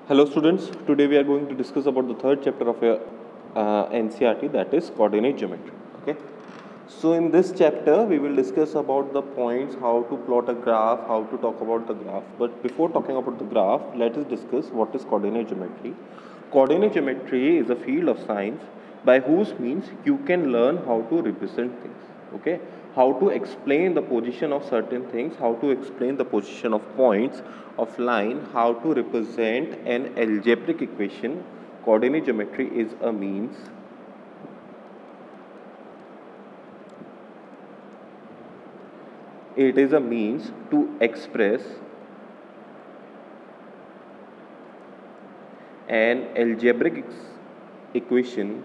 Hello students, today we are going to discuss about the third chapter of your NCERT, that is coordinate geometry. Okay. So in this chapter we will discuss about the points, how to plot a graph, how to talk about the graph. But before talking about the graph, let us discuss what is coordinate geometry. Coordinate geometry is a field of science by whose means you can learn how to represent things. Okay, how to explain the position of certain things, how to explain the position of points of line, how to represent an algebraic equation. Coordinate geometry is a means to express an algebraic equation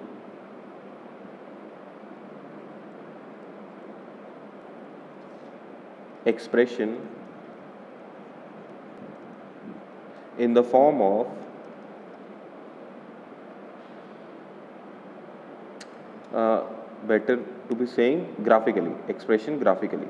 expression in the form of better to be saying graphically, expression graphically.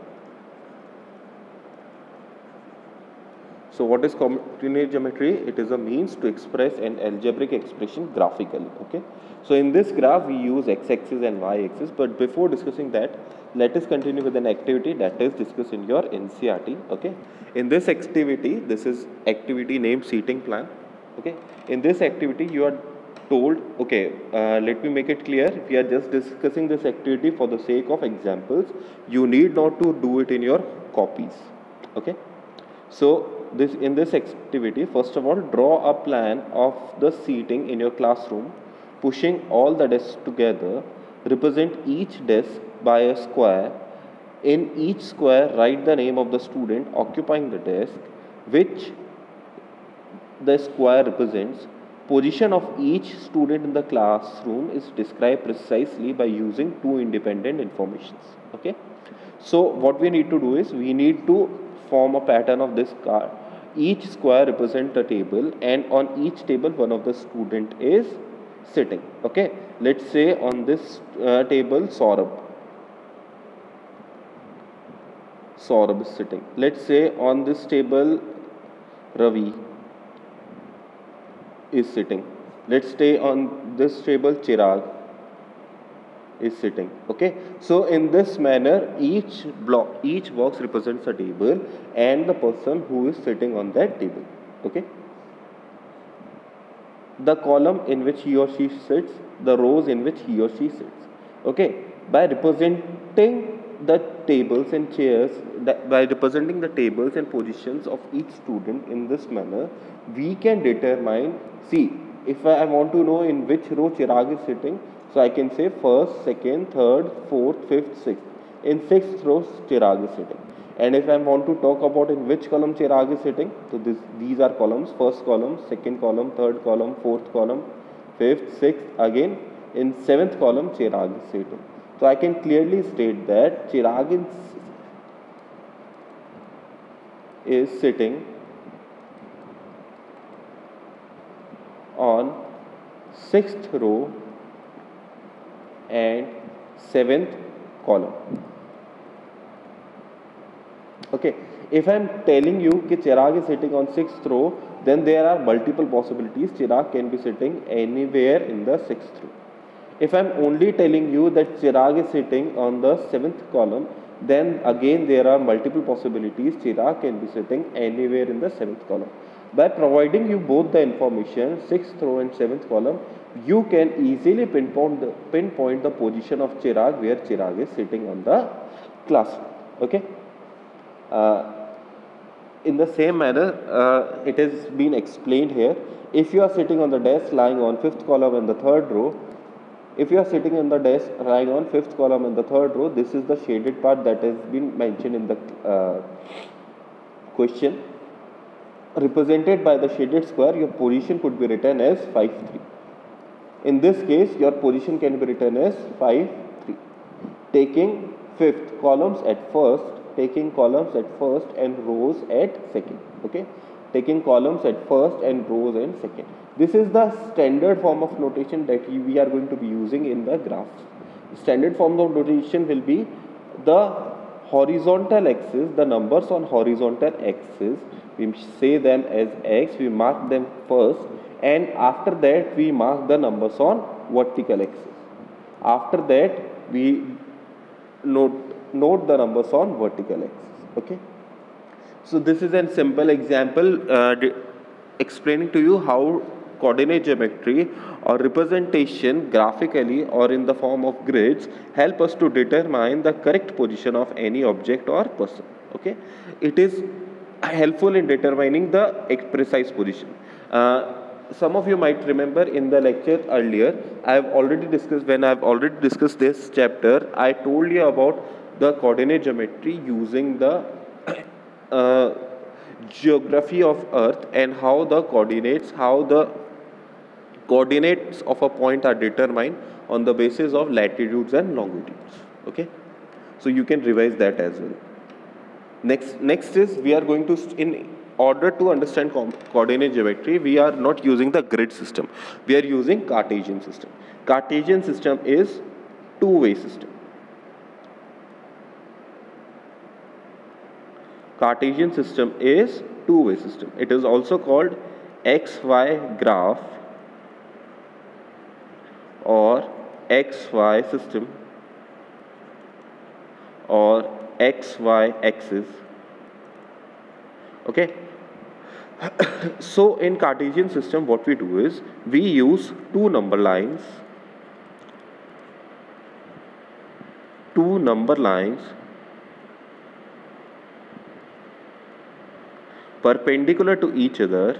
So what is coordinate geometry? It is a means to express an algebraic expression graphically. Okay. So in this graph we use x-axis and y-axis, but before discussing that, let us continue with an activity that is discussed in your NCERT. Okay. In this activity, this is activity named seating plan. Okay. In this activity you are told, okay, let me make it clear, we are just discussing this activity for the sake of examples. You need not to do it in your copies. Okay. So in this activity, first of all, draw a plan of the seating in your classroom, pushing all the desks together. Represent each desk by a square. In each square, write the name of the student occupying the desk, which the square represents. Position of each student in the classroom is described precisely by using two independent informations. Okay. So what we need to do is we need to form a pattern of this card. Each square represents a table, and on each table one of the student is sitting. Okay. Let's say on this table Saurabh is sitting. Let's say on this table Ravi is sitting. Let's say on this table Chirag is sitting. Okay. So in this manner, each box represents a table and the person who is sitting on that table. Okay. The column in which he or she sits, the rows in which he or she sits. Okay. By representing the tables and chairs, by representing the tables and positions of each student in this manner, we can determine, see, if I want to know in which row Chirag is sitting, so I can say first, second, third, fourth, fifth, sixth. In sixth row Chirag is sitting. And if I want to talk about in which column Chirag is sitting, so these are columns, first column, second column, third column, fourth column, fifth, sixth, again in seventh column Chirag is sitting. So I can clearly state that Chirag is sitting on sixth row and seventh column. Okay, if I am telling you that Chirag is sitting on sixth row, then there are multiple possibilities. Chirag can be sitting anywhere in the sixth row. If I am only telling you that Chirag is sitting on the seventh column, then again there are multiple possibilities. Chirag can be sitting anywhere in the seventh column. By providing you both the information, sixth row and seventh column, you can easily pinpoint the position of Chirag where Chirag is sitting on the classroom. Okay. In the same manner, it has been explained here. If you are sitting on the desk lying on fifth column in the third row, if you are sitting on the desk lying on fifth column in the third row, this is the shaded part that has been mentioned in the question. Represented by the shaded square, your position could be written as 5, 3. In this case, your position can be written as 5, 3. Taking fifth columns at first, and rows at second. Okay. Taking columns at first and rows at second. This is the standard form of notation that we are going to be using in the graph. Standard form of notation will be the horizontal axis, the numbers on horizontal axis, we say them as x, we mark them first, and after that we mark the numbers on vertical axis. After that we note the numbers on vertical axis. Okay. So this is a simple example explaining to you how coordinate geometry or representation graphically or in the form of grids help us to determine the correct position of any object or person. Okay, it is helpful in determining the precise position. Some of you might remember in the lecture earlier, I have already discussed this chapter. I told you about the coordinate geometry using the geography of Earth and how the coordinates of a point are determined on the basis of latitudes and longitudes. Okay, so you can revise that as well. Next is we are going to, in order to understand coordinate geometry, we are not using the grid system. We are using Cartesian system. Cartesian system is two-way system. Cartesian system is two-way system. It is also called XY graph or XY system or XY axis. Okay. So in Cartesian system, what we do is we use two number lines perpendicular to each other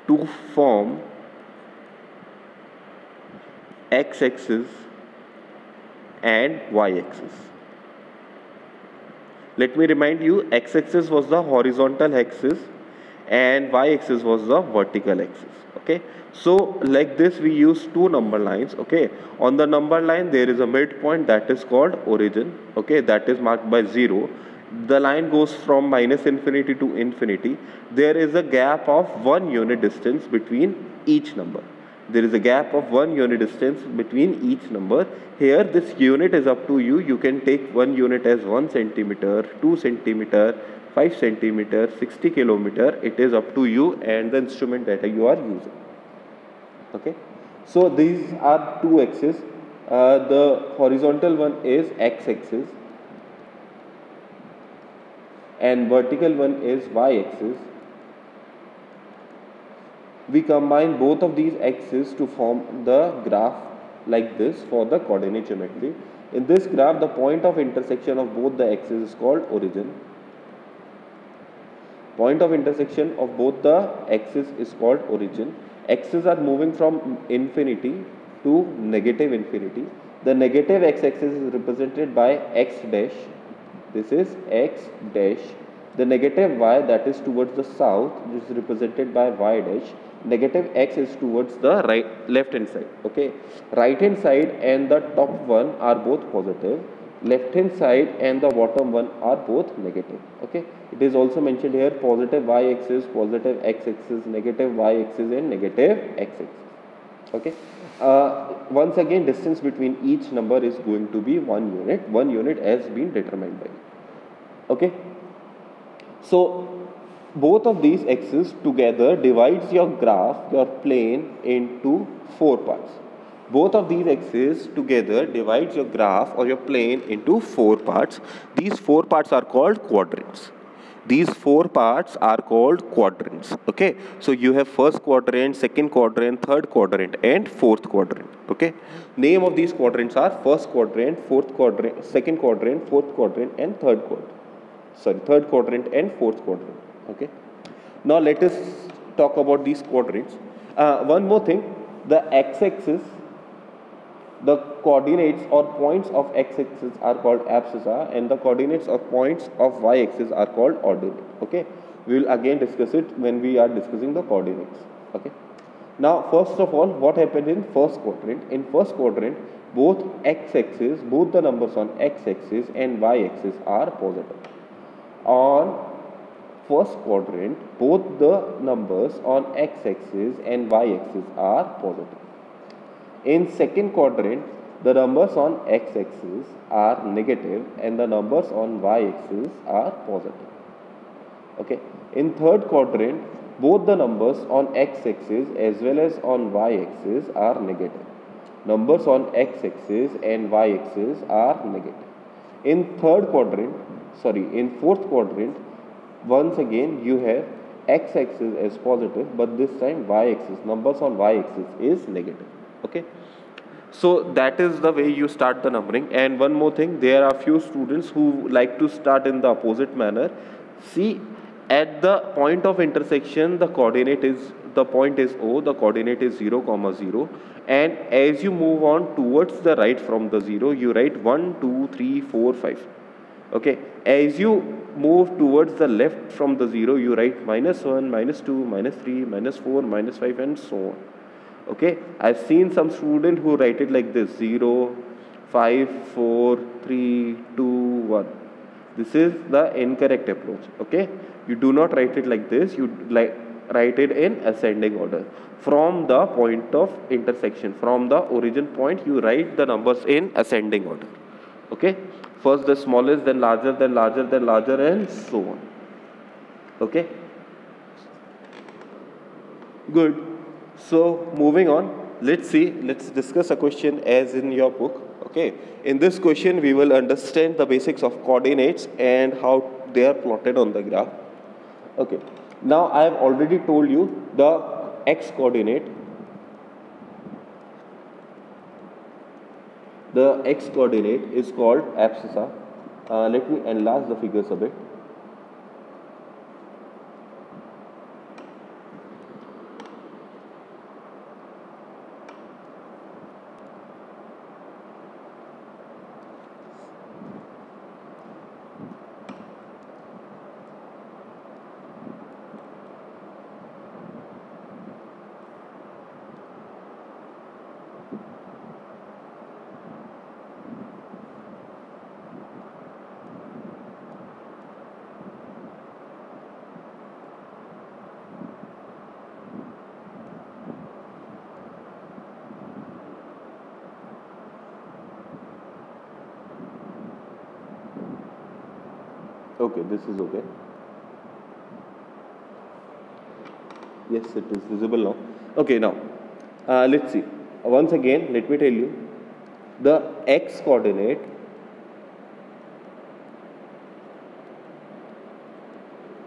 to form x-axis and y-axis. Let me remind you, x-axis was the horizontal axis and y-axis was the vertical axis. Okay, so like this we use two number lines. Okay, on the number line there is a midpoint that is called origin. Okay, that is marked by 0. The line goes from minus infinity to infinity. There is a gap of 1 unit distance between each number. There is a gap of 1 unit distance between each number. Here this unit is up to you. You can take one unit as 1 centimeter, 2 centimeter, 5 centimeter, 60 kilometer. It is up to you and the instrument that you are using. Okay, so these are two axes. The horizontal one is x-axis and vertical one is y-axis. We combine both of these axes to form the graph like this for the coordinate geometry. In this graph, the point of intersection of both the axes is called origin. Point of intersection of both the axes is called origin. Axes are moving from infinity to negative infinity. The negative x-axis is represented by x dash. This is x dash. The negative y, that is towards the south, is represented by y dash. Negative x is towards the left hand side. Okay, right hand side and the top one are both positive. Left hand side and the bottom one are both negative. Okay, it is also mentioned here positive y-axis, positive x-axis, negative y-axis and negative x-axis. Okay, once again distance between each number is going to be 1 unit. 1 unit has been determined by you. Okay, so both of these axes together divides your graph, your plane, into 4 parts. Both of these axes together divides your graph or your plane into 4 parts. These 4 parts are called quadrants. These 4 parts are called quadrants. Okay, so you have first quadrant, second quadrant, third quadrant and fourth quadrant. Okay, name of these quadrants are first quadrant, fourth quadrant, second quadrant, fourth quadrant and third quadrant and fourth quadrant. Okay, now let us talk about these quadrants. One more thing, the x-axis, the coordinates or points of x-axis are called abscissa and the coordinates of points of y-axis are called ordinate. Okay, we will again discuss it when we are discussing the coordinates. Okay, now first of all, what happened in first quadrant? In first quadrant, both x-axis, both the numbers on x-axis and y-axis are positive. On first quadrant, both the numbers on x-axis and y-axis are positive. In second quadrant, the numbers on x-axis are negative and the numbers on y-axis are positive. Okay. In third quadrant, both the numbers on x-axis as well as on y-axis are negative. Numbers on x-axis and y-axis are negative. In fourth quadrant, once again you have x-axis as positive, but this time y-axis, numbers on y-axis is negative. Okay. So that is the way you start the numbering. And one more thing, there are few students who like to start in the opposite manner. See, at the point of intersection, the point is O, the coordinate is 0, 0, and as you move on towards the right from the 0, you write 1, 2, 3, 4, 5. Okay, as you move towards the left from the 0, you write -1, -2, -3, -4, -5, and so on. Okay, I've seen some student who write it like this: 0, 5, 4, 3, 2, 1. This is the incorrect approach. Okay, you do not write it like this. You write it in ascending order. From the point of intersection, from the origin point, you write the numbers in ascending order. Okay, first the smallest, then larger, then larger, then larger, and so on. Okay, good. So moving on, let's discuss a question as in your book. Okay, in this question we will understand the basics of coordinates and how they are plotted on the graph. Okay, now I have already told you the x coordinate. The x coordinate is called abscissa. Let me enlarge the figures a bit. Okay, this is okay. Yes, it is visible now. Okay, now let's see. Once again, let me tell you the x coordinate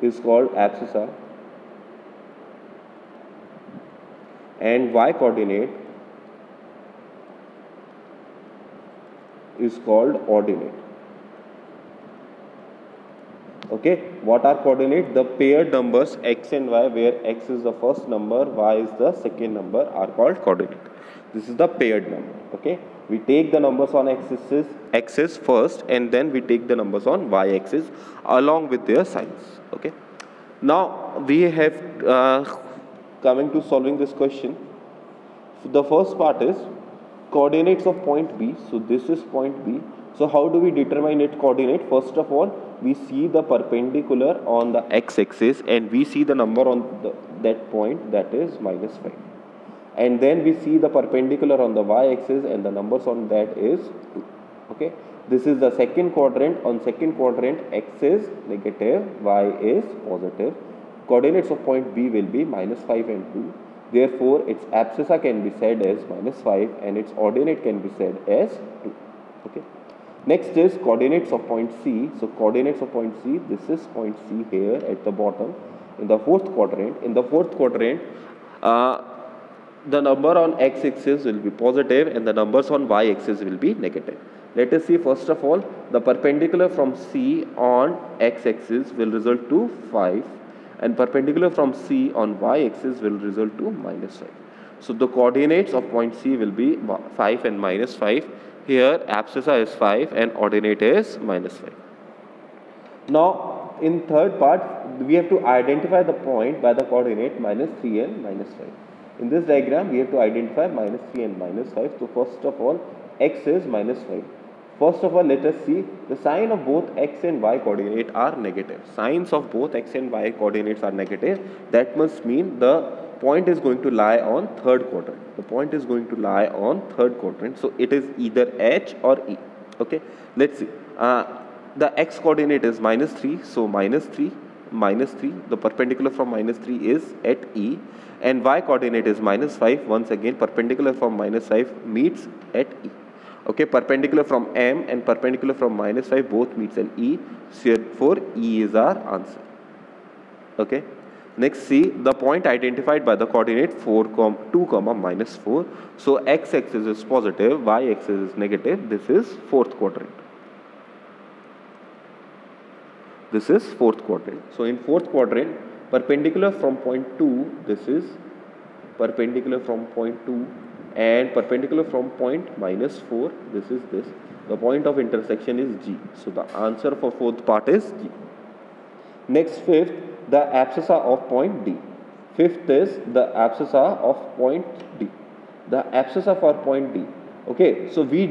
is called abscissa and y coordinate is called ordinate. Okay, what are coordinates? The paired numbers x and y, where x is the first number, y is the second number, are called coordinate. This is the paired number. Okay, we take the numbers on axis first, and then we take the numbers on y axis along with their signs. Okay, now we have coming to solving this question. So the first part is coordinates of point B. So this is point B. So how do we determine its coordinate? First of all, we see the perpendicular on the x-axis and we see the number on that point, that is -5. And then we see the perpendicular on the y-axis and the numbers on that is 2. Okay, this is the second quadrant. On second quadrant, x is negative, y is positive. Coordinates of point B will be -5 and 2. Therefore, its abscissa can be said as -5 and its ordinate can be said as 2. Okay. Next is coordinates of point C. So coordinates of point C, this is point C here at the bottom in the fourth quadrant. In the fourth quadrant, the number on x-axis will be positive and the numbers on y-axis will be negative. Let us see first of all, the perpendicular from C on x-axis will result to 5 and perpendicular from C on y-axis will result to -5. So the coordinates of point C will be 5 and -5. Here abscissa is 5 and ordinate is -5. Now in third part, we have to identify the point by the coordinate -3 and -5. In this diagram, we have to identify -3 and -5. So first of all, x is -5. First of all, let us see the sign of both x and y coordinate are negative. Signs of both x and y coordinates are negative. That must mean the point is going to lie on third quadrant. The point is going to lie on third quadrant. So it is either H or E. Okay, let's see. The x coordinate is -3, so -3, -3. The perpendicular from -3 is at E, and y coordinate is -5. Once again, perpendicular from -5 meets at E. Okay, perpendicular from M and perpendicular from -5 both meets in E. So therefore, E is our answer. Okay. Next, see the point identified by the coordinate 2, -4. So x-axis is positive, y-axis is negative. This is fourth quadrant. This is fourth quadrant. So in fourth quadrant, perpendicular from point 2, this is perpendicular from point 2, and perpendicular from point -4, this is this. The point of intersection is G. So the answer for fourth part is G. Next, fifth, the abscissa of point D. Fifth is the abscissa of point D. The abscissa for point D. Okay, so we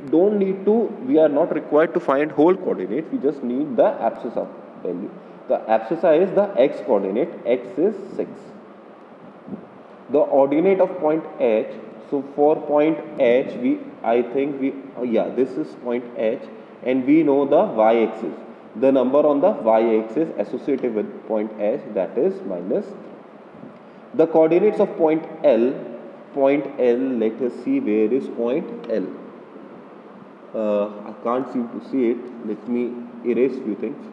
don't need to, we are not required to find whole coordinate, we just need the abscissa value. The abscissa is the x coordinate, x is 6. The ordinate of point H, so for point H, this is point H, and we know the y-axis. The number on the y-axis associated with point H, that is -3. The coordinates of point L, let us see where is point L. I can't seem to see it. Let me erase few things.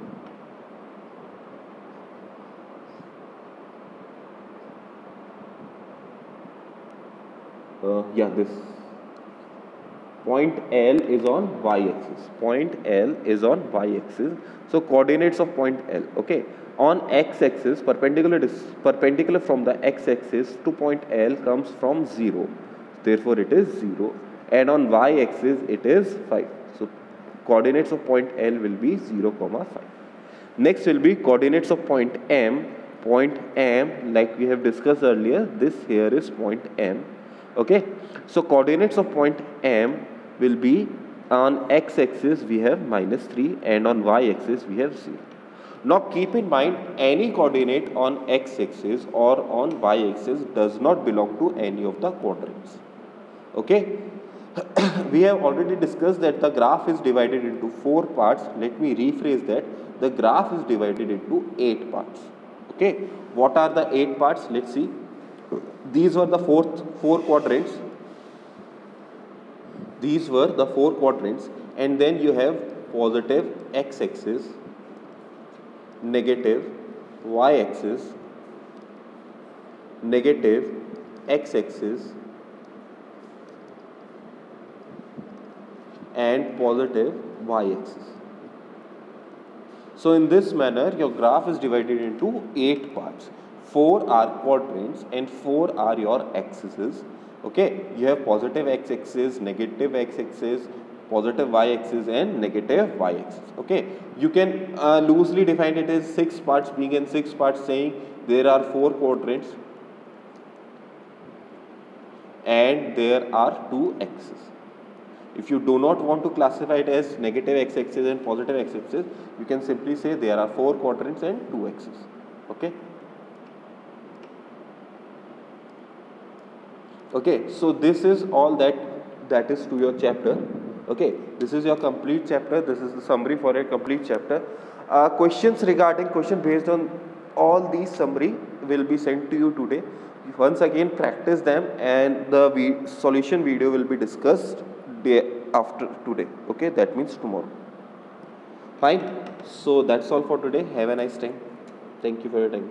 This point L is on y-axis. Point L is on y-axis. So coordinates of point L. Okay, on x-axis, perpendicular from the x-axis to point L comes from 0. Therefore, it is 0. And on y-axis, it is 5. So coordinates of point L will be 0, 5. Next will be coordinates of point M. Point M, like we have discussed earlier, this here is point M. Okay, so coordinates of point M will be on x-axis we have -3 and on y-axis we have 0. Now keep in mind, any coordinate on x-axis or on y-axis does not belong to any of the quadrants. Okay, we have already discussed that the graph is divided into 4 parts. Let me rephrase that. The graph is divided into 8 parts. Okay, what are the 8 parts? Let's see. These were the four quadrants. These were the 4 quadrants, and then you have positive x-axis, negative y-axis, negative x-axis, and positive y-axis. So in this manner, your graph is divided into 8 parts. 4 are quadrants and 4 are your axes. Okay, you have positive x-axis, negative x-axis, positive y-axis, and negative y-axis. Okay, you can loosely define it as 6 parts, being in 6 parts, saying there are 4 quadrants and there are 2 axes. If you do not want to classify it as negative x-axis and positive x-axis, you can simply say there are 4 quadrants and 2 axes. Okay. Okay, so this is all that is to your chapter. Okay, this is your complete chapter. This is the summary for a complete chapter. Questions regarding question based on all these summary will be sent to you today. Once again, practice them, and the solution video will be discussed day after today. Okay, that means tomorrow. Fine. So that's all for today. Have a nice time. Thank you for your time.